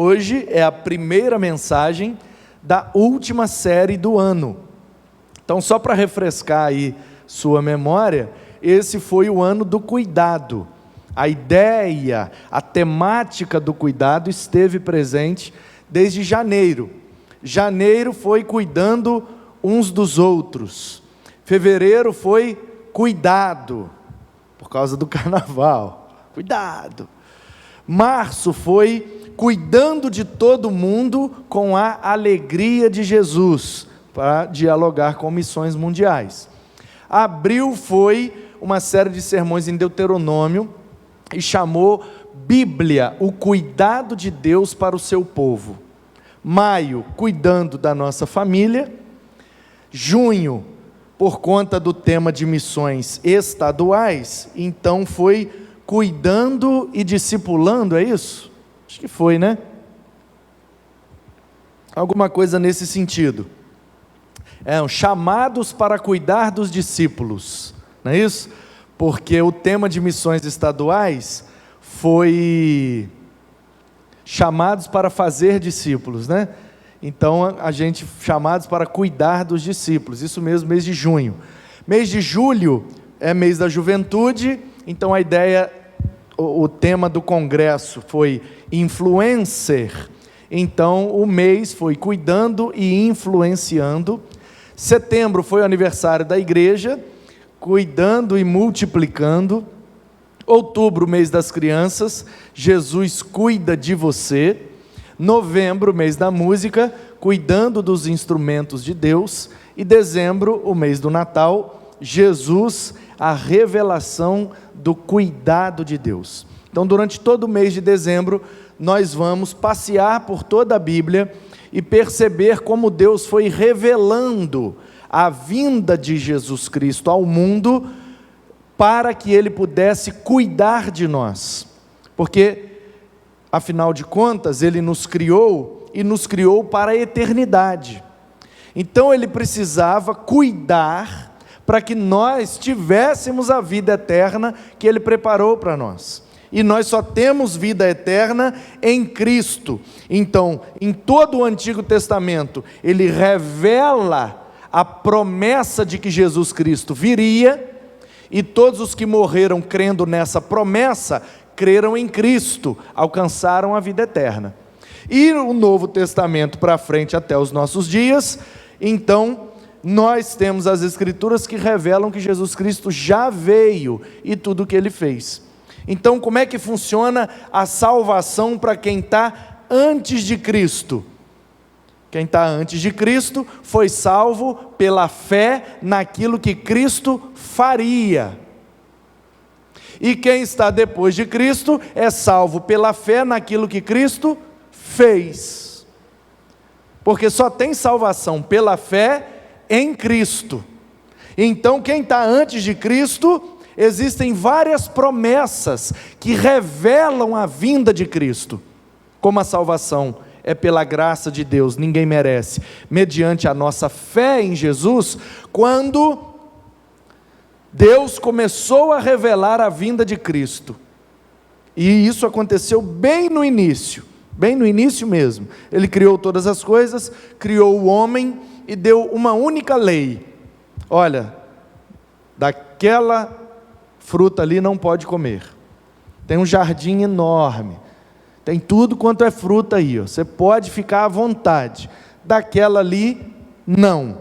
hoje é a primeira mensagem da última série do ano. Então, só para refrescar aí sua memória, esse foi o ano do cuidado. A ideia, a temática do cuidado esteve presente desde janeiro. Janeiro foi cuidando uns dos outros. Fevereiro foi cuidado, por causa do carnaval. Cuidado. Março foi cuidando de todo mundo com a alegria de Jesus, para dialogar com missões mundiais. Abril foi uma série de sermões em Deuteronômio e chamou Bíblia, o cuidado de Deus para o seu povo. Maio, cuidando da nossa família. Junho, por conta do tema de missões estaduais, então foi cuidando e discipulando, é isso? Acho que foi, né? Alguma coisa nesse sentido. Chamados para cuidar dos discípulos, não é isso? Porque o tema de missões estaduais foi chamados para fazer discípulos, né? Então, a gente chamados para cuidar dos discípulos, isso mesmo, mês de junho. Mês de julho é mês da juventude, então a ideia, o tema do congresso foi influencer, então o mês foi cuidando e influenciando. Setembro foi o aniversário da igreja, cuidando e multiplicando. Outubro, mês das crianças, Jesus cuida de você. Novembro, mês da música, cuidando dos instrumentos de Deus. E dezembro, o mês do Natal, Jesus, a revelação do cuidado de Deus. Então, durante todo o mês de dezembro, nós vamos passear por toda a Bíblia e perceber como Deus foi revelando a vinda de Jesus Cristo ao mundo para que Ele pudesse cuidar de nós. Porque, afinal de contas, Ele nos criou e nos criou para a eternidade. Então Ele precisava cuidar para que nós tivéssemos a vida eterna que Ele preparou para nós. E nós só temos vida eterna em Cristo. Então, em todo o Antigo Testamento, Ele revela a promessa de que Jesus Cristo viria, e todos os que morreram crendo nessa promessa, creram em Cristo, alcançaram a vida eterna. E o Novo Testamento para frente até os nossos dias, então nós temos as Escrituras que revelam que Jesus Cristo já veio e tudo o que Ele fez. Então, como é que funciona a salvação para quem está antes de Cristo? Quem está antes de Cristo foi salvo pela fé naquilo que Cristo faria. E quem está depois de Cristo é salvo pela fé naquilo que Cristo fez. Porque só tem salvação pela fé em Cristo. Então, quem está antes de Cristo, existem várias promessas que revelam a vinda de Cristo, como a salvação é pela graça de Deus, ninguém merece, mediante a nossa fé em Jesus, quando Deus começou a revelar a vinda de Cristo, e isso aconteceu bem no início mesmo. Ele criou todas as coisas, criou o homem e deu uma única lei: olha, daquela fruta ali não pode comer. Tem um jardim enorme, tem tudo quanto é fruta aí, ó. Você pode ficar à vontade. Daquela ali, não.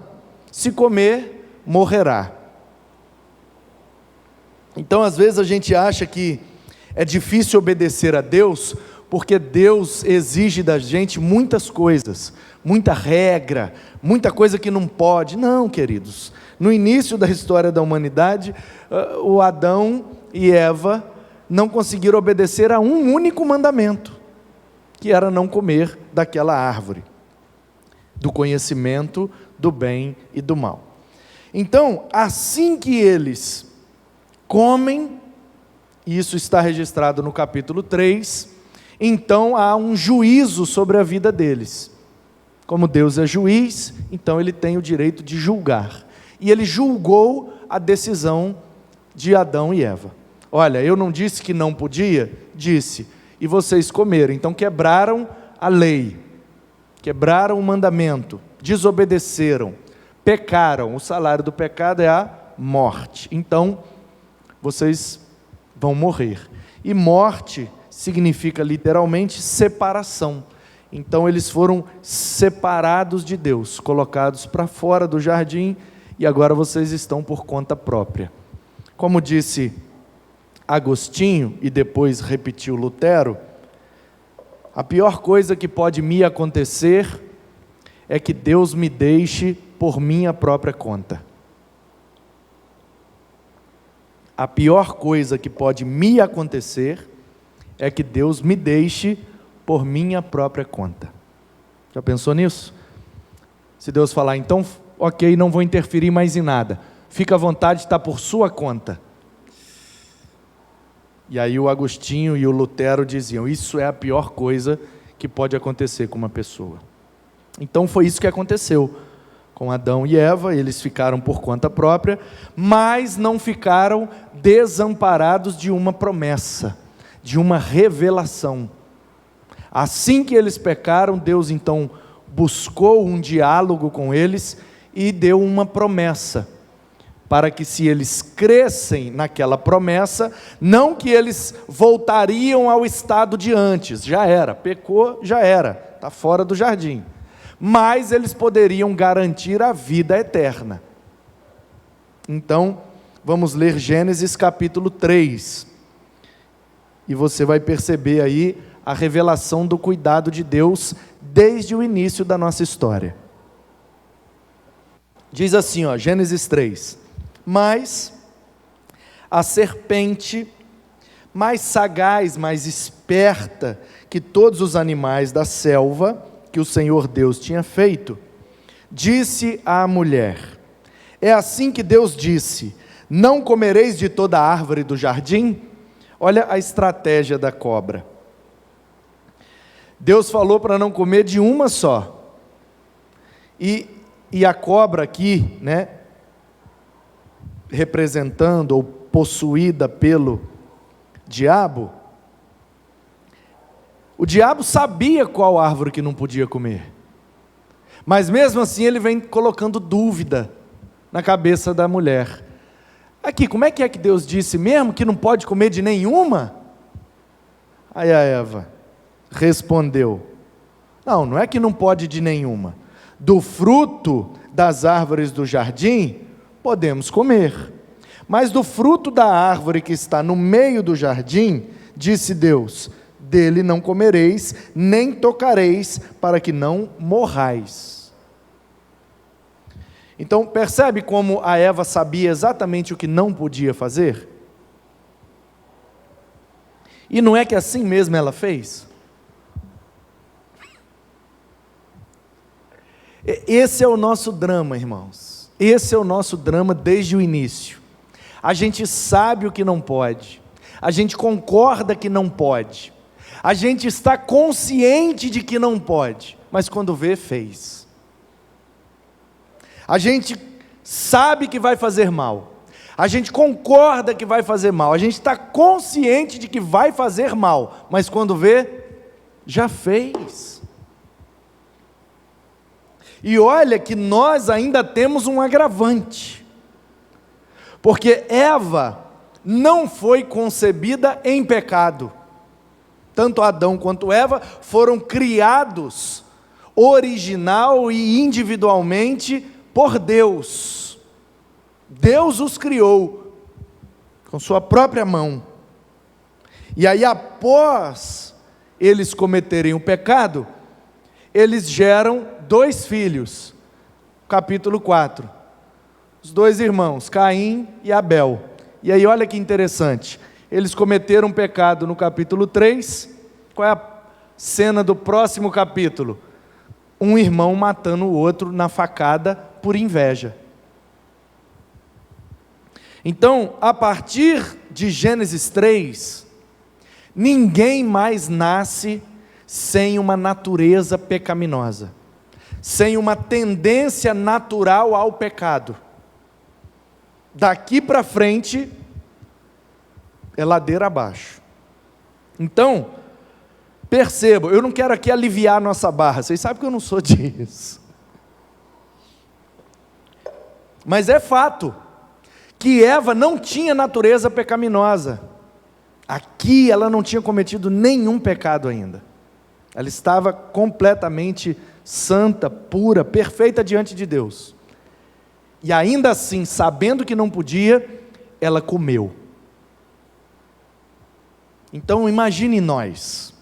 Se comer, morrerá. Então, às vezes a gente acha que é difícil obedecer a Deus, porque Deus exige da gente muitas coisas, muita regra, muita coisa que não pode. Não, queridos. No início da história da humanidade, o Adão e Eva não conseguiram obedecer a um único mandamento, que era não comer daquela árvore, do conhecimento do bem e do mal. Então, assim que eles comem, isso está registrado no capítulo 3, então há um juízo sobre a vida deles. Como Deus é juiz, então Ele tem o direito de julgar. E Ele julgou a decisão de Adão e Eva. Olha, eu não disse que não podia? Disse. E vocês comeram. Então quebraram a lei, quebraram o mandamento, desobedeceram, pecaram. O salário do pecado é a morte. Então, vocês vão morrer. E morte significa literalmente separação. Então eles foram separados de Deus, colocados para fora do jardim, e agora vocês estão por conta própria. Como disse Agostinho, e depois repetiu Lutero, a pior coisa que pode me acontecer é que Deus me deixe por minha própria conta. A pior coisa que pode me acontecer é que Deus me deixe por minha própria conta. Já pensou nisso? Se Deus falar, então, ok, não vou interferir mais em nada, fica à vontade, está por sua conta. E aí o Agostinho e o Lutero diziam, isso é a pior coisa que pode acontecer com uma pessoa. Então foi isso que aconteceu com Adão e Eva. Eles ficaram por conta própria, mas não ficaram desamparados de uma promessa, de uma revelação. Assim que eles pecaram, Deus então buscou um diálogo com eles e deu uma promessa, para que se eles crescem naquela promessa, não que eles voltariam ao estado de antes, já era, pecou, já era, está fora do jardim, mas eles poderiam garantir a vida eterna. Então, vamos ler Gênesis capítulo 3, e você vai perceber aí a revelação do cuidado de Deus desde o início da nossa história. Diz assim, Gênesis 3, mas a serpente, mais sagaz, mais esperta que todos os animais da selva que o Senhor Deus tinha feito, disse à mulher, é assim que Deus disse, não comereis de toda a árvore do jardim? Olha a estratégia da cobra. Deus falou para não comer de uma só, e a cobra aqui, né, representando ou possuída pelo diabo, o diabo sabia qual árvore que não podia comer, mas mesmo assim ele vem colocando dúvida na cabeça da mulher. Aqui, como é que Deus disse mesmo que não pode comer de nenhuma? Aí a Eva respondeu, não é que não pode de nenhuma, do fruto das árvores do jardim podemos comer, mas do fruto da árvore que está no meio do jardim, disse Deus, dele não comereis, nem tocareis, para que não morrais. Então percebe como a Eva sabia exatamente o que não podia fazer? E não é que assim mesmo ela fez? Esse é o nosso drama, irmãos. Esse é o nosso drama desde o início. A gente sabe o que não pode, a gente concorda que não pode, a gente está consciente de que não pode, mas quando vê, fez. A gente sabe que vai fazer mal, a gente concorda que vai fazer mal, a gente está consciente de que vai fazer mal, mas quando vê, já fez. E olha que nós ainda temos um agravante, porque Eva não foi concebida em pecado, tanto Adão quanto Eva foram criados original e individualmente por Deus. Deus os criou com sua própria mão, e aí após eles cometerem o pecado, eles geram 2 filhos, capítulo 4, os 2 irmãos, Caim e Abel. E aí olha que interessante, eles cometeram um pecado no capítulo 3, qual é a cena do próximo capítulo? Um irmão matando o outro na facada por inveja. Então, a partir de Gênesis 3, ninguém mais nasce sem uma natureza pecaminosa, sem uma tendência natural ao pecado. Daqui para frente, é ladeira abaixo. Então, Percebam, eu não quero aqui aliviar a nossa barra, vocês sabem que eu não sou disso. Mas é fato que Eva não tinha natureza pecaminosa. Aqui ela não tinha cometido nenhum pecado ainda. Ela estava completamente santa, pura, perfeita diante de Deus. E ainda assim, sabendo que não podia, ela comeu. Então imagine nós,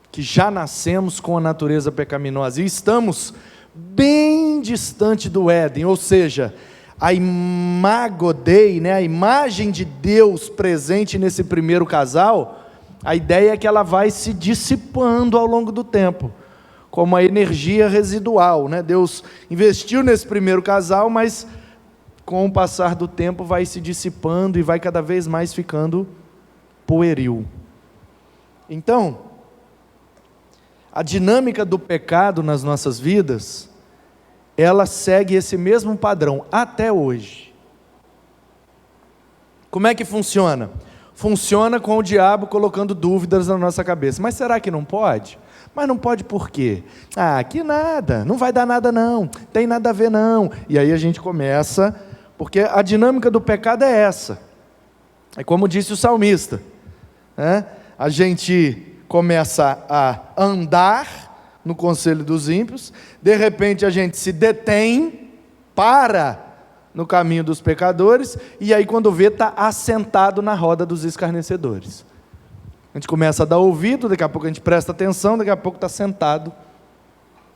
que já nascemos com a natureza pecaminosa, e estamos bem distante do Éden, ou seja, a imago Dei, a imagem de Deus presente nesse primeiro casal, a ideia é que ela vai se dissipando ao longo do tempo, como a energia residual, Deus investiu nesse primeiro casal, mas com o passar do tempo vai se dissipando e vai cada vez mais ficando pueril. Então, a dinâmica do pecado nas nossas vidas, ela segue esse mesmo padrão até hoje. Como é que funciona? Funciona com o diabo colocando dúvidas na nossa cabeça. Mas será que não pode? Mas não pode por quê? Que nada, não vai dar nada não, tem nada a ver não. E aí a gente começa, porque a dinâmica do pecado é essa. É como disse o salmista, a gente começa a andar no conselho dos ímpios, de repente a gente se detém, para no caminho dos pecadores, e aí quando vê, está assentado na roda dos escarnecedores. A gente começa a dar ouvido, daqui a pouco a gente presta atenção, daqui a pouco está sentado,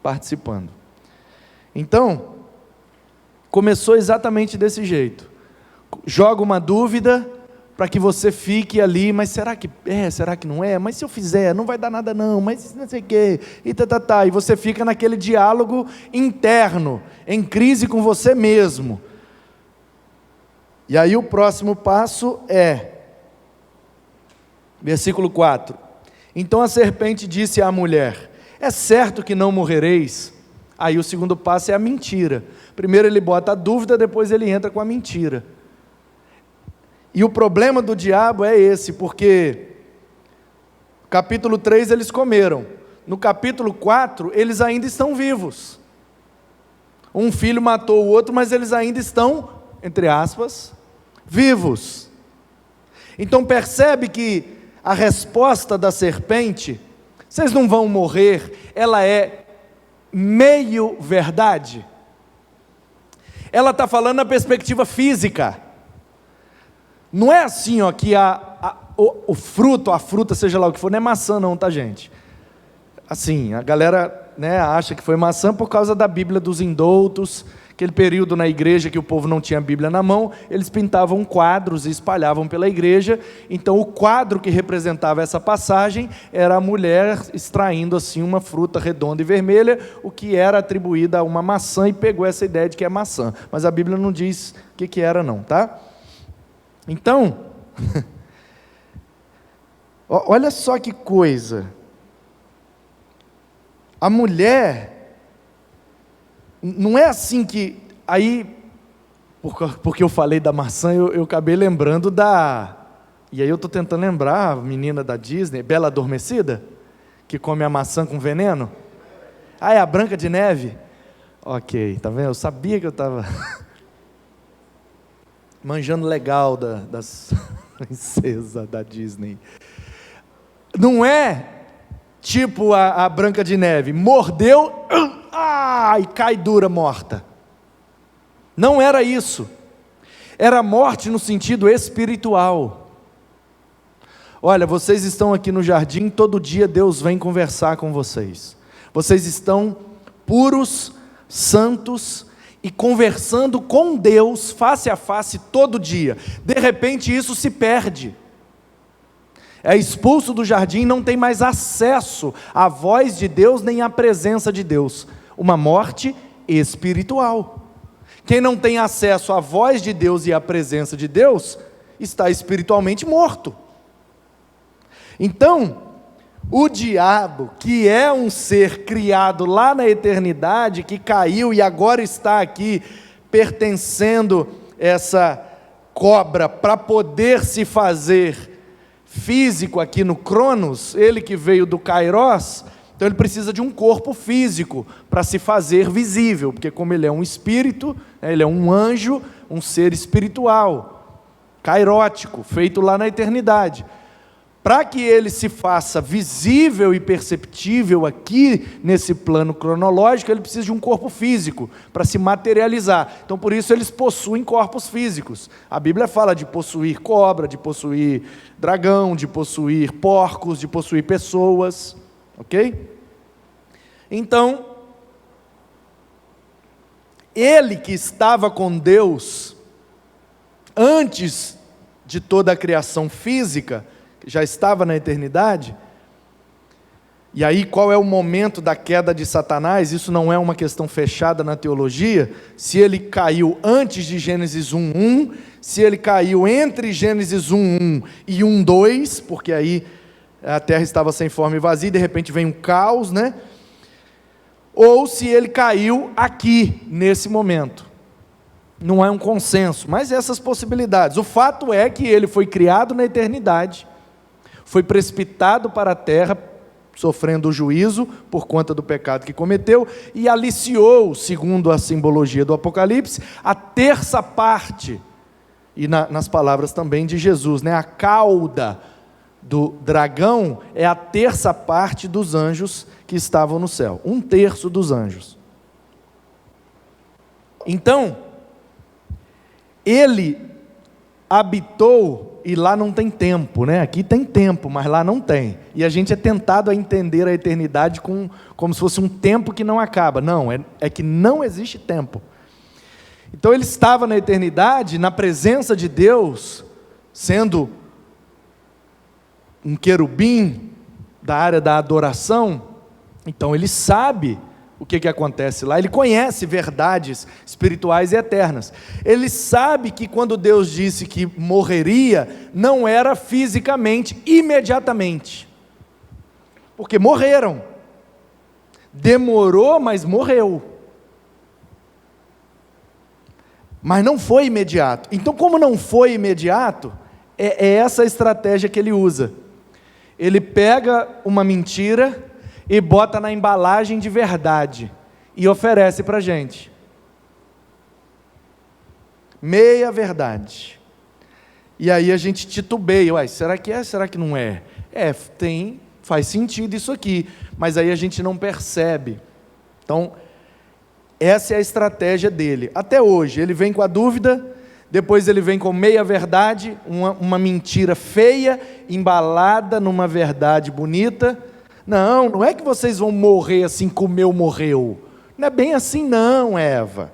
participando. Então, começou exatamente desse jeito. Joga uma dúvida, para que você fique ali, mas será que é, será que não é? Mas se eu fizer, não vai dar nada não, mas não sei o quê, e você fica naquele diálogo interno, em crise com você mesmo. E aí o próximo passo é, versículo 4, então a serpente disse à mulher, é certo que não morrereis? Aí o segundo passo é a mentira. Primeiro ele bota a dúvida, depois ele entra com a mentira. E o problema do diabo é esse, porque capítulo 3 eles comeram, no capítulo 4 eles ainda estão vivos. Um filho matou o outro, mas eles ainda estão, entre aspas, vivos. Então percebe que a resposta da serpente, vocês não vão morrer, ela é meio verdade. Ela está falando na perspectiva física. Não é assim, que o fruto, a fruta, seja lá o que for, não é maçã não, tá gente? Assim, a galera acha que foi maçã por causa da Bíblia dos indoutos, aquele período na igreja que o povo não tinha a Bíblia na mão, eles pintavam quadros e espalhavam pela igreja, então o quadro que representava essa passagem era a mulher extraindo assim uma fruta redonda e vermelha, o que era atribuída a uma maçã, e pegou essa ideia de que é maçã, mas a Bíblia não diz o que era não, tá? Então, olha só que coisa, a mulher, não é assim que, aí, porque eu falei da maçã, eu acabei lembrando e aí eu estou tentando lembrar, a menina da Disney, Bela Adormecida, que come a maçã com veneno, é a Branca de Neve, ok, tá vendo, eu sabia que eu estava... manjando legal das princesas da Disney. Não é tipo a Branca de Neve, mordeu, e cai dura, morta. Não era isso. Era morte no sentido espiritual. Olha, vocês estão aqui no jardim, todo dia Deus vem conversar com vocês. Vocês estão puros, santos, e conversando com Deus, face a face, todo dia. De repente isso se perde. É expulso do jardim, não tem mais acesso à voz de Deus, nem à presença de Deus. Uma morte espiritual. Quem não tem acesso à voz de Deus e à presença de Deus, está espiritualmente morto. Então, o diabo, que é um ser criado lá na eternidade, que caiu e agora está aqui pertencendo essa cobra para poder se fazer físico aqui no Cronos, ele que veio do Kairos, então ele precisa de um corpo físico para se fazer visível, porque como ele é um espírito, ele é um anjo, um ser espiritual, kairótico, feito lá na eternidade. Para que ele se faça visível e perceptível aqui nesse plano cronológico, ele precisa de um corpo físico para se materializar. Então por isso eles possuem corpos físicos. A Bíblia fala de possuir cobra, de possuir dragão, de possuir porcos, de possuir pessoas, ok? Então, ele que estava com Deus antes de toda a criação física, já estava na eternidade. E aí qual é o momento da queda de Satanás? Isso não é uma questão fechada na teologia, se ele caiu antes de Gênesis 1:1, se ele caiu entre Gênesis 1:1 e 1:2, porque aí a terra estava sem forma e vazia, e de repente vem um caos, né? Ou se ele caiu aqui, nesse momento. Não é um consenso, mas essas possibilidades. O fato é que ele foi criado na eternidade, foi precipitado para a terra, sofrendo o juízo por conta do pecado que cometeu, e aliciou, segundo a simbologia do Apocalipse, a terça parte, e nas palavras também de Jesus, né? A cauda do dragão é a terça parte dos anjos que estavam no céu, 1/3 dos anjos. Então, ele habitou, e lá não tem tempo, né? Aqui tem tempo, mas lá não tem. E a gente é tentado a entender a eternidade como se fosse um tempo que não acaba. Não, é que não existe tempo. Então ele estava na eternidade, na presença de Deus, sendo um querubim da área da adoração. Então ele sabe o que acontece lá, ele conhece verdades espirituais e eternas. Ele sabe que quando Deus disse que morreria, não era fisicamente, imediatamente. Porque morreram. Demorou, mas morreu. Mas não foi imediato. Então, como não foi imediato, é essa a estratégia que ele usa. Ele pega uma mentira e bota na embalagem de verdade, e oferece para a gente. Meia verdade. E aí a gente titubeia, ué, será que é, será que não é? Faz sentido isso aqui, mas aí a gente não percebe. Então, essa é a estratégia dele. Até hoje, ele vem com a dúvida, depois ele vem com meia verdade, uma mentira feia, embalada numa verdade bonita. Não é que vocês vão morrer assim como eu morreu. Não é bem assim não, Eva.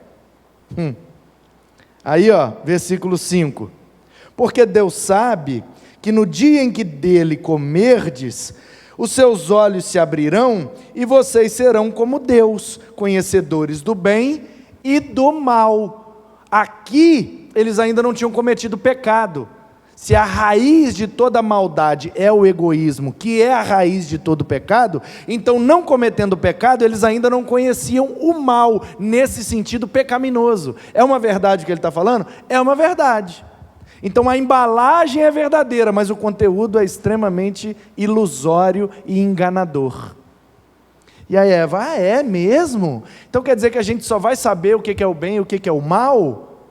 Aí, versículo 5. Porque Deus sabe que no dia em que dele comerdes, os seus olhos se abrirão e vocês serão como Deus, conhecedores do bem e do mal. Aqui, eles ainda não tinham cometido pecado. Se a raiz de toda maldade é o egoísmo, que é a raiz de todo pecado, então, não cometendo pecado, eles ainda não conheciam o mal, nesse sentido pecaminoso. É uma verdade o que ele está falando? É uma verdade. Então, a embalagem é verdadeira, mas o conteúdo é extremamente ilusório e enganador. E aí Eva, é mesmo? Então quer dizer que a gente só vai saber o que é o bem e o que é o mal?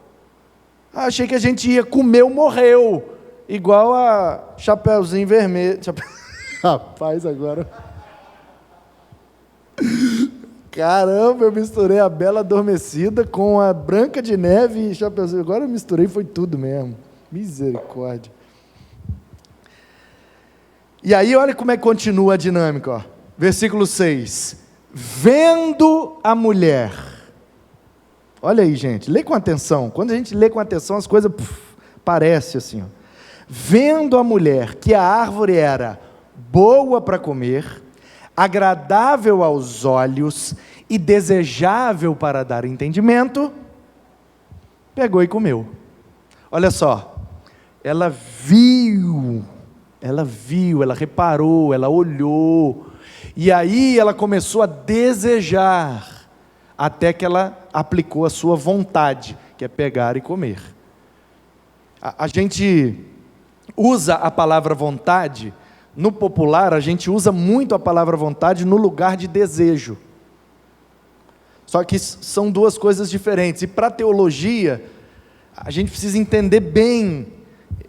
Achei que a gente ia comer ou morreu. Igual a Chapeuzinho Vermelho. Rapaz, agora. Caramba, eu misturei a Bela Adormecida com a Branca de Neve e Chapeuzinho. Agora eu misturei, foi tudo mesmo. Misericórdia. E aí, olha como é que continua a dinâmica. Versículo 6. Vendo a mulher. Olha aí, gente. Lê com atenção. Quando a gente lê com atenção, as coisas parecem assim. Vendo a mulher que a árvore era boa para comer, agradável aos olhos e desejável para dar entendimento, pegou e comeu. Olha só, ela viu, ela reparou, ela olhou, e aí ela começou a desejar, até que ela aplicou a sua vontade, que é pegar e comer. A gente usa a palavra vontade, no popular a gente usa muito a palavra vontade no lugar de desejo. Só que são duas coisas diferentes. E para a teologia, a gente precisa entender bem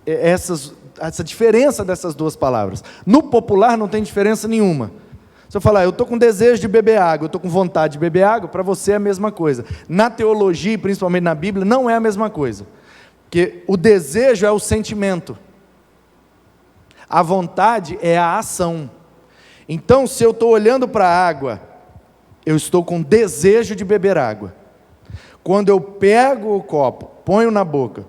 essa diferença dessas duas palavras. No popular não tem diferença nenhuma. Se eu falar, eu estou com desejo de beber água, eu estou com vontade de beber água, para você é a mesma coisa. Na teologia, principalmente na Bíblia, não é a mesma coisa. Porque o desejo é o sentimento. A vontade é a ação. Então, se eu estou olhando para a água, eu estou com desejo de beber água. Quando eu pego o copo, ponho na boca,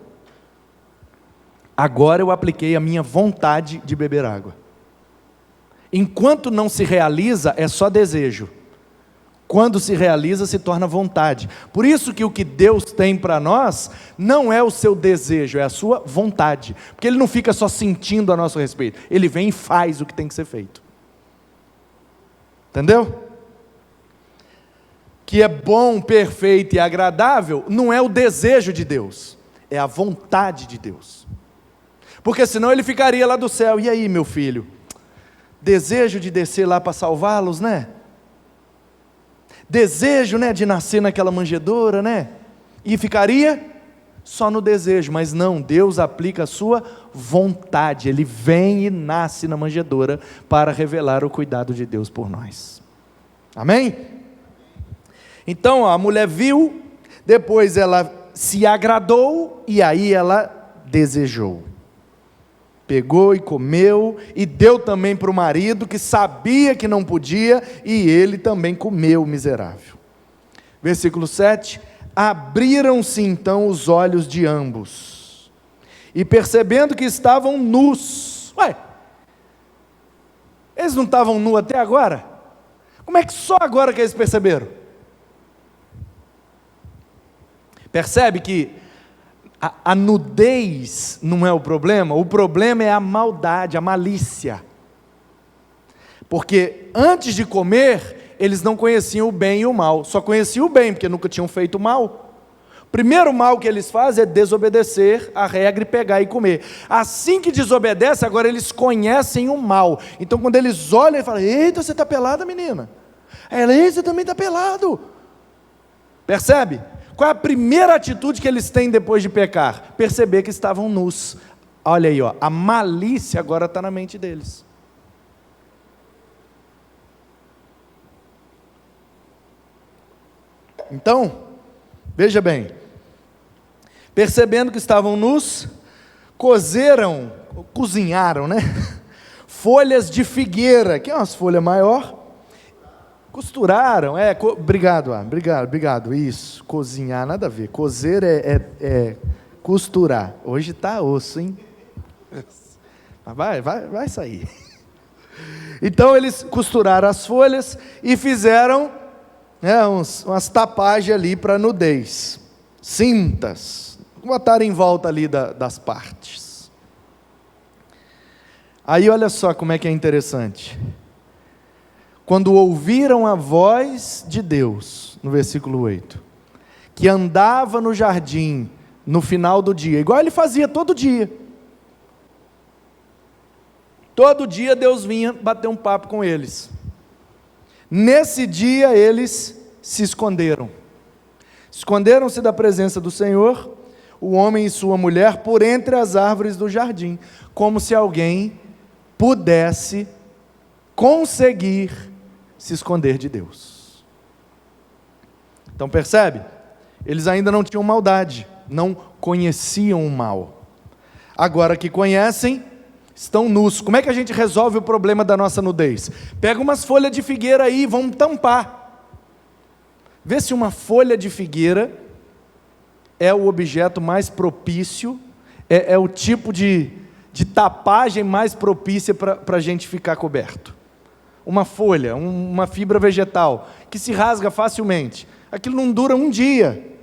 agora eu apliquei a minha vontade de beber água. Enquanto não se realiza, é só desejo. Quando se realiza, se torna vontade. Por isso que o que Deus tem para nós, não é o seu desejo, é a sua vontade. Porque Ele não fica só sentindo a nosso respeito. Ele vem e faz o que tem que ser feito. Entendeu? Que é bom, perfeito e agradável, não é o desejo de Deus, é a vontade de Deus. Porque senão Ele ficaria lá do céu, e aí meu filho? Desejo de descer lá para salvá-los, né? Desejo, né, de nascer naquela manjedoura, né? E ficaria só no desejo, mas não, Deus aplica a sua vontade. Ele vem e nasce na manjedoura para revelar o cuidado de Deus por nós. Amém? Então a mulher viu, depois ela se agradou e aí ela desejou. Pegou e comeu, e deu também para o marido, que sabia que não podia, e ele também comeu, miserável. Versículo 7, abriram-se então os olhos de ambos, e percebendo que estavam nus, eles não estavam nus até agora? Como é que só agora que eles perceberam? Percebe que a nudez não é o problema é a maldade, a malícia. Porque antes de comer, eles não conheciam o bem e o mal, só conheciam o bem, porque nunca tinham feito mal. O primeiro mal que eles fazem é desobedecer a regra e pegar e comer. Assim que desobedece, agora eles conhecem o mal. Então quando eles olham e falam, eita, você está pelada, menina? Ela, eita, você também está pelado. Percebe? Qual é a primeira atitude que eles têm depois de pecar? Perceber que estavam nus. Olha aí, a malícia agora está na mente deles. Então, veja bem, percebendo que estavam nus, cozinharam, né? Folhas de figueira, que é umas folhas maior. Costuraram, obrigado, isso, cozinhar, nada a ver, cozer é costurar, hoje está osso, hein? Vai sair. Então eles costuraram as folhas e fizeram umas tapagens ali para nudez, cintas, botaram em volta ali das partes. Aí olha só como é que é interessante. Quando ouviram a voz de Deus, no versículo 8, que andava no jardim, no final do dia, igual ele fazia todo dia. Todo dia Deus vinha bater um papo com eles. Nesse dia eles se esconderam. Esconderam-se da presença do Senhor, o homem e sua mulher, por entre as árvores do jardim, como se alguém pudesse conseguir se esconder de Deus. Então percebe? Eles ainda não tinham maldade, não conheciam o mal. Agora que conhecem, estão nus. Como é que a gente resolve o problema da nossa nudez? Pega umas folhas de figueira aí, vamos tampar. Vê se uma folha de figueira é o objeto mais propício, é o tipo de tapagem mais propícia para a gente ficar coberto. Uma folha, uma fibra vegetal, que se rasga facilmente. Aquilo não dura um dia.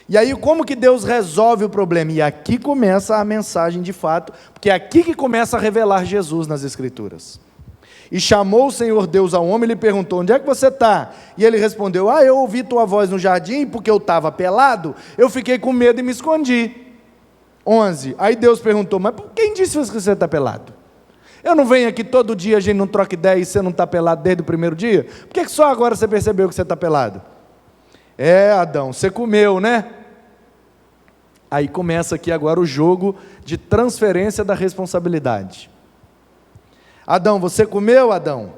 E aí como que Deus resolve o problema? E aqui começa a mensagem de fato, porque é aqui que começa a revelar Jesus nas Escrituras. E chamou o Senhor Deus ao homem e lhe perguntou, onde é que você está? E ele respondeu, eu ouvi tua voz no jardim, porque eu estava pelado, eu fiquei com medo e me escondi. 11. Aí Deus perguntou: mas quem disse que você está pelado? Eu não venho aqui todo dia, a gente não troca ideia e você não está pelado desde o primeiro dia? Por que só agora você percebeu que você está pelado? Adão, você comeu, né? Aí começa aqui agora o jogo de transferência da responsabilidade. Adão, você comeu, Adão?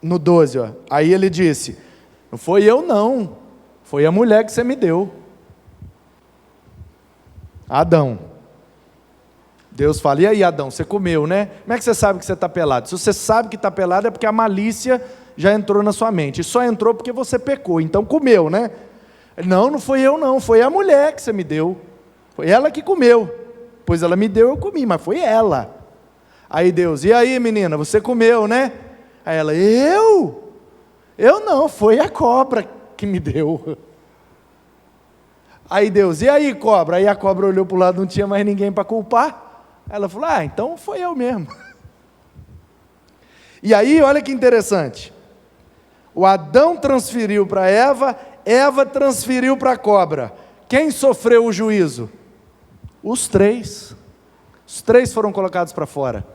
No 12, ó. Aí ele disse: não foi eu não, foi a mulher que você me deu. Adão. Deus fala: e aí, Adão, você comeu, né? Como é que você sabe que você está pelado? Se você sabe que está pelado é porque a malícia já entrou na sua mente. E só entrou porque você pecou, então comeu, né? Não, não foi eu não, foi a mulher que você me deu. Foi ela que comeu. Pois ela me deu, eu comi, mas foi ela. Aí Deus: e aí, menina, você comeu, né? Aí ela: eu? Eu não, foi a cobra que me deu. Aí Deus: e aí, cobra? Aí a cobra olhou para o lado, não tinha mais ninguém para culpar. Aí ela falou: então foi eu mesmo. E aí, olha que interessante. O Adão transferiu para Eva, Eva transferiu para a cobra. Quem sofreu o juízo? Os três. Os três foram colocados para fora.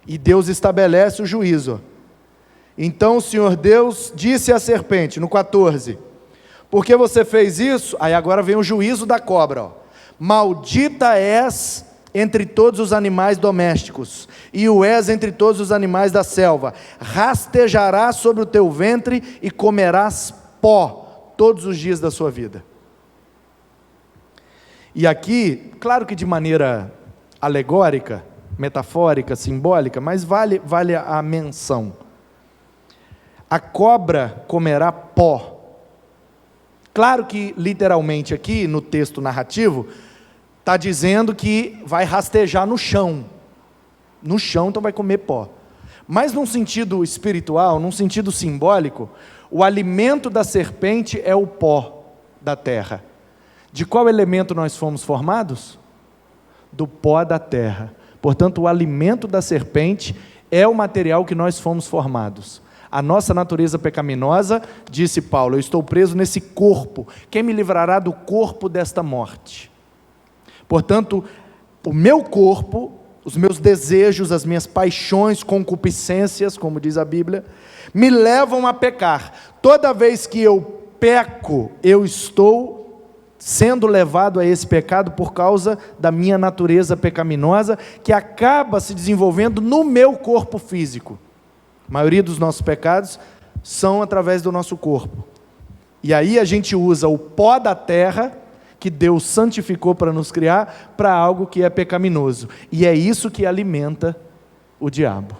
E Deus estabelece o juízo. Então o Senhor Deus disse à serpente, no 14: por que você fez isso? Aí agora vem o juízo da cobra, ó. Maldita és entre todos os animais domésticos, e o és entre todos os animais da selva. Rastejarás sobre o teu ventre e comerás pó todos os dias da sua vida. E aqui, claro que de maneira alegórica, metafórica, simbólica, mas vale a menção. A cobra comerá pó. Claro que literalmente aqui no texto narrativo está dizendo que vai rastejar no chão. No chão, então vai comer pó. Mas num sentido espiritual, num sentido simbólico, o alimento da serpente é o pó da terra. De qual elemento nós fomos formados? Do pó da terra. Portanto, o alimento da serpente é o material que nós fomos formados. A nossa natureza pecaminosa, disse Paulo: eu estou preso nesse corpo. Quem me livrará do corpo desta morte? Portanto, o meu corpo, os meus desejos, as minhas paixões, concupiscências, como diz a Bíblia, me levam a pecar. Toda vez que eu peco, eu estou sendo levado a esse pecado por causa da minha natureza pecaminosa, que acaba se desenvolvendo no meu corpo físico. A maioria dos nossos pecados são através do nosso corpo. E aí a gente usa o pó da terra, que Deus santificou para nos criar, para algo que é pecaminoso. E é isso que alimenta o diabo.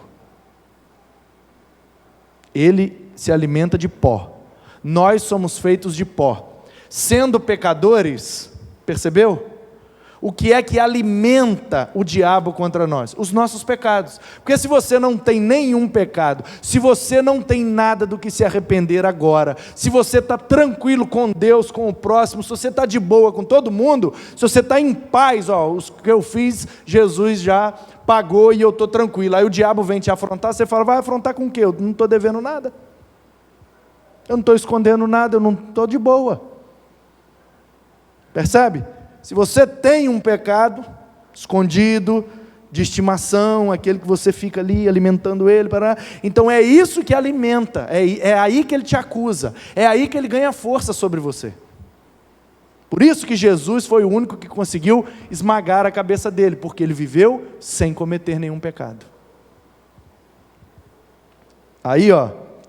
Ele se alimenta de pó. Nós somos feitos de pó. Sendo pecadores, percebeu? O que é que alimenta o diabo contra nós? Os nossos pecados. Porque se você não tem nenhum pecado, se você não tem nada do que se arrepender agora, se você está tranquilo com Deus, com o próximo, se você está de boa com todo mundo, se você está em paz, os que eu fiz, Jesus já pagou e eu estou tranquilo. Aí o diabo vem te afrontar, você fala: vai afrontar com o quê? Eu não estou devendo nada. Eu não estou escondendo nada, eu não estou de boa. Percebe? Se você tem um pecado escondido, de estimação, aquele que você fica ali alimentando ele, então é isso que alimenta, é aí que ele te acusa, é aí que ele ganha força sobre você. Por isso que Jesus foi o único que conseguiu esmagar a cabeça dele, porque ele viveu sem cometer nenhum pecado. Aí,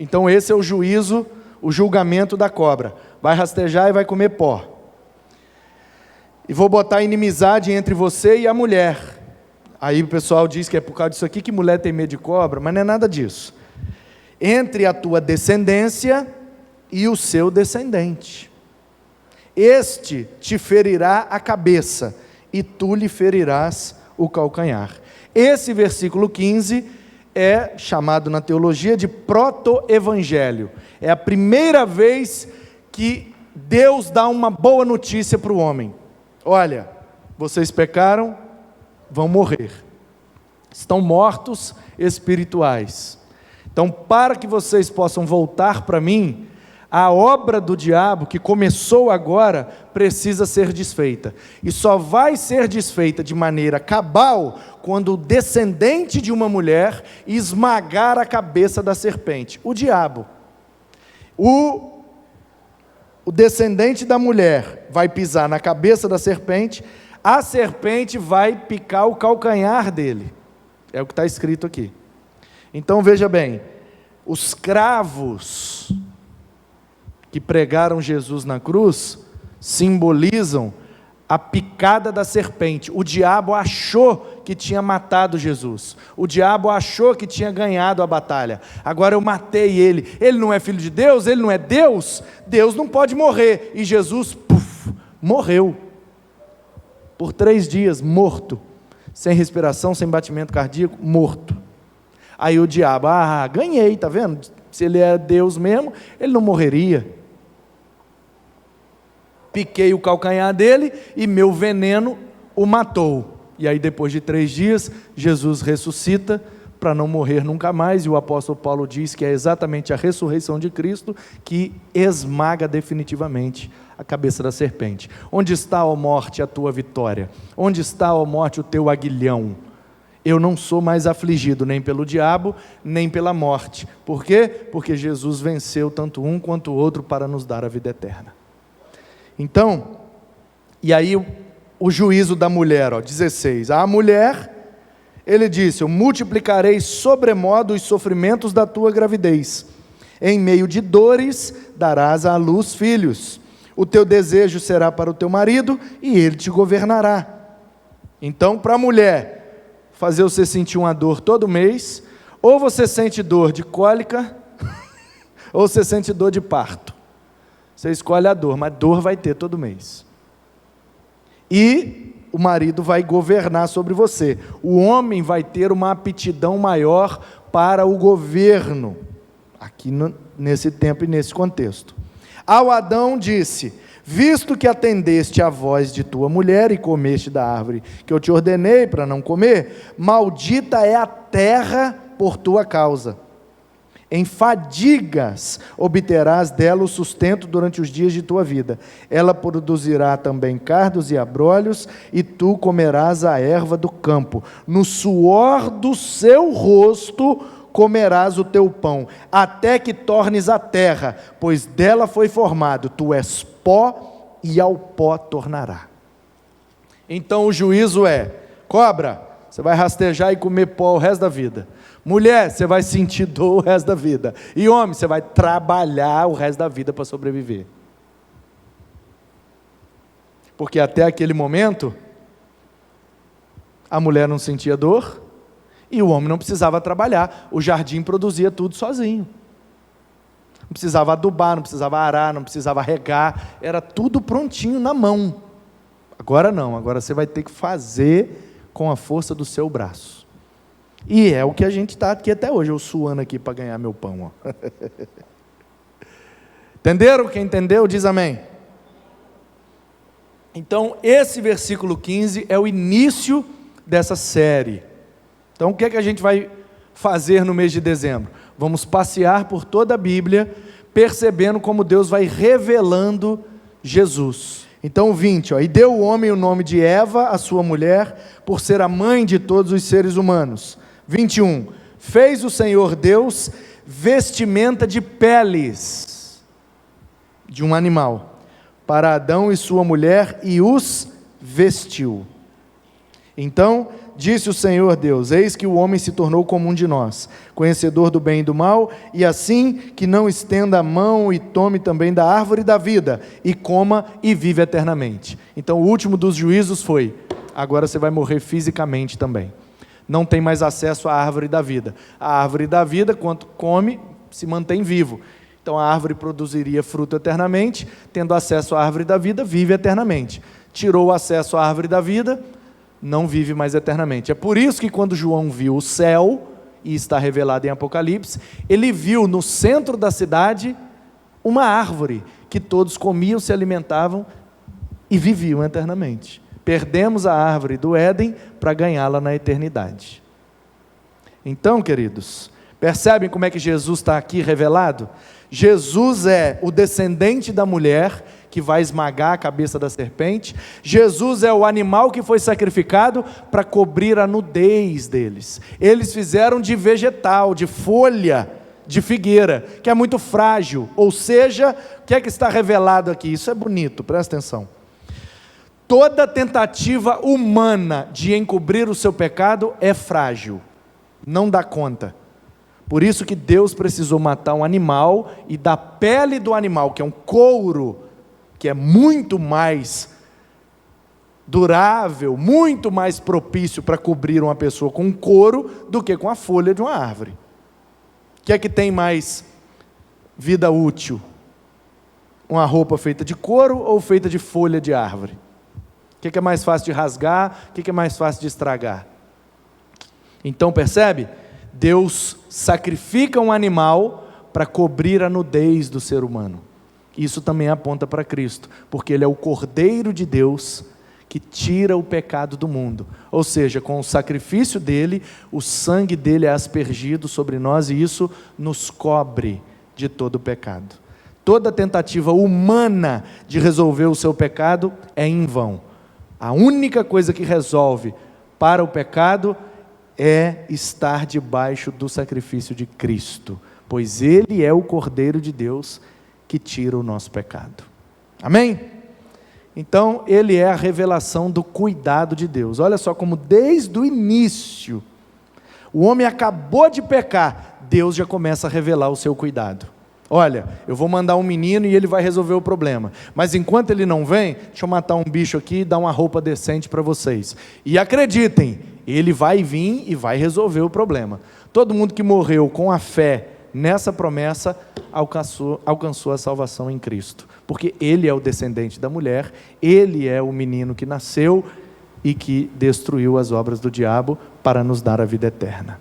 então esse é o juízo, o julgamento da cobra. Vai rastejar e vai comer pó. E vou botar inimizade entre você e a mulher. Aí o pessoal diz que é por causa disso aqui que mulher tem medo de cobra, mas não é nada disso. Entre a tua descendência e o seu descendente. Este te ferirá a cabeça, e tu lhe ferirás o calcanhar. Esse versículo 15 é chamado na teologia de proto-evangelho. É a primeira vez que Deus dá uma boa notícia para o homem. Olha, vocês pecaram, vão morrer. Estão mortos espirituais. Então, para que vocês possam voltar para mim, A obra do diabo, que começou agora, precisa ser desfeita. E só vai ser desfeita de maneira cabal quando o descendente de uma mulher esmagar a cabeça da serpente. O diabo. O descendente da mulher vai pisar na cabeça da serpente, a serpente vai picar o calcanhar dele. É o que está escrito aqui. Então veja bem, os cravos que pregaram Jesus na cruz simbolizam a picada da serpente. O diabo achou que tinha matado Jesus. O diabo achou que tinha ganhado a batalha. Agora eu matei ele. Ele não é filho de Deus? Ele não é Deus? Deus não pode morrer. E Jesus, morreu. Por 3 dias, morto. Sem respiração, sem batimento cardíaco, morto. Aí o diabo, ganhei, tá vendo? Se ele é Deus mesmo, ele não morreria. Piquei o calcanhar dele e meu veneno o matou. E aí depois de 3 dias, Jesus ressuscita para não morrer nunca mais. E o apóstolo Paulo diz que é exatamente a ressurreição de Cristo que esmaga definitivamente a cabeça da serpente. Onde está, ó morte, a tua vitória? Onde está, ó morte, o teu aguilhão? Eu não sou mais afligido nem pelo diabo, nem pela morte. Por quê? Porque Jesus venceu tanto um quanto o outro para nos dar a vida eterna. Então, e aí o juízo da mulher, 16. A mulher, ele disse: eu multiplicarei sobremodo os sofrimentos da tua gravidez. Em meio de dores darás à luz filhos. O teu desejo será para o teu marido e ele te governará. Então, para a mulher fazer você sentir uma dor todo mês, ou você sente dor de cólica, ou você sente dor de parto. Você escolhe a dor, mas dor vai ter todo mês. E o marido vai governar sobre você. O homem vai ter uma aptidão maior para o governo, aqui nesse tempo e nesse contexto. Ao Adão disse: visto que atendeste à voz de tua mulher e comeste da árvore que eu te ordenei para não comer, maldita é a terra por tua causa. Em fadigas obterás dela o sustento durante os dias de tua vida. Ela produzirá também cardos e abrolhos, e tu comerás a erva do campo. No suor do seu rosto comerás o teu pão, até que tornes a terra, pois dela foi formado. Tu és pó, e ao pó tornará. Então o juízo é: cobra, você vai rastejar e comer pó o resto da vida. Mulher, você vai sentir dor o resto da vida. E homem, você vai trabalhar o resto da vida para sobreviver. Porque até aquele momento, a mulher não sentia dor e o homem não precisava trabalhar. O jardim produzia tudo sozinho. Não precisava adubar, não precisava arar, não precisava regar. Era tudo prontinho na mão. Agora não, agora você vai ter que fazer com a força do seu braço. E é o que a gente está aqui até hoje, eu suando aqui para ganhar meu pão. Entenderam? Quem entendeu, diz amém. Então, esse versículo 15 é o início dessa série. Então, o que é que a gente vai fazer no mês de dezembro? Vamos passear por toda a Bíblia, percebendo como Deus vai revelando Jesus. Então 20, e deu o homem o nome de Eva, a sua mulher, por ser a mãe de todos os seres humanos. 21, fez o Senhor Deus vestimenta de peles de um animal, para Adão e sua mulher, e os vestiu. Então disse o Senhor Deus: eis que o homem se tornou como um de nós, conhecedor do bem e do mal, e assim que não estenda a mão e tome também da árvore da vida, e coma e vive eternamente. Então o último dos juízos foi: agora você vai morrer fisicamente também. Não tem mais acesso à árvore da vida. A árvore da vida, quanto come, se mantém vivo. Então a árvore produziria fruto eternamente, tendo acesso à árvore da vida, vive eternamente. Tirou o acesso à árvore da vida, não vive mais eternamente. É por isso que quando João viu o céu, e está revelado em Apocalipse, ele viu no centro da cidade uma árvore, que todos comiam, se alimentavam e viviam eternamente. Perdemos a árvore do Éden para ganhá-la na eternidade. Então, queridos, Percebem como é que Jesus está aqui revelado? Jesus é o descendente da mulher que vai esmagar a cabeça da serpente. Jesus é o animal que foi sacrificado para cobrir a nudez deles. Eles fizeram de vegetal, de folha de figueira, que é muito frágil. Ou seja, o que é que está revelado aqui? Isso é bonito, presta atenção. Toda tentativa humana de encobrir o seu pecado é frágil, não dá conta. Por isso que Deus precisou matar um animal, e da pele do animal, que é um couro, que é muito mais durável, muito mais propício para cobrir uma pessoa com couro, do que com a folha de uma árvore. O que é que tem mais vida útil? Uma roupa feita de couro ou feita de folha de árvore? O que é mais fácil de rasgar? O que é mais fácil de estragar? Então percebe? Deus sacrifica um animal para cobrir a nudez do ser humano. Isso também aponta para Cristo, porque Ele é o Cordeiro de Deus que tira o pecado do mundo. Ou seja, com o sacrifício dele, o sangue dele é aspergido sobre nós, e isso nos cobre de todo o pecado. Toda tentativa humana de resolver o seu pecado é em vão. A única coisa que resolve para o pecado é estar debaixo do sacrifício de Cristo, pois Ele é o Cordeiro de Deus que tira o nosso pecado. Amém? Então, Ele é a revelação do cuidado de Deus. Olha só como desde o início, o homem acabou de pecar, Deus já começa a revelar o seu cuidado. Olha, eu vou mandar um menino e ele vai resolver o problema, mas enquanto ele não vem, deixa eu matar um bicho aqui e dar uma roupa decente para vocês. E acreditem, ele vai vir e vai resolver o problema. Todo mundo que morreu com a fé nessa promessa alcançou a salvação em Cristo, porque Ele é o descendente da mulher, Ele é o menino que nasceu e que destruiu as obras do diabo para nos dar a vida eterna.